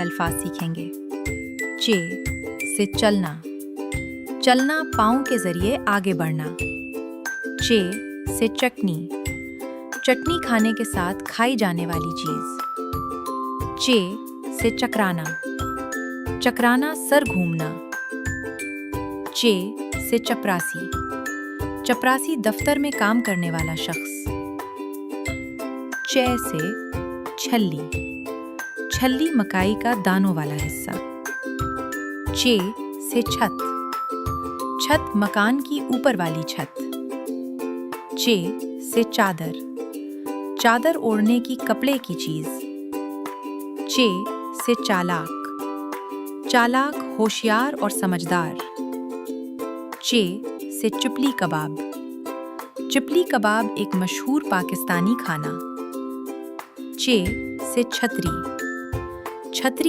अल्फाज सीखेंगे। चे से चलना, चलना पाँव के जरिए आगे बढ़ना। चे से चटनी, चटनी खाने के साथ खाई जाने वाली चीज। चे से चकराना, चकराना सर घूमना। चे से चपरासी, चपरासी दफ्तर में काम करने वाला शख्स। चे से छल्ली, छल्ली मकाई का दानों वाला हिस्सा। चे से छत, छत मकान की ऊपर वाली छत। चे से चादर, चादर ओढ़ने की कपड़े की चीज। चे से चालाक, चालाक होशियार और समझदार। चे से चिपली कबाब, चिपली कबाब एक मशहूर पाकिस्तानी खाना। चे से छतरी, छतरी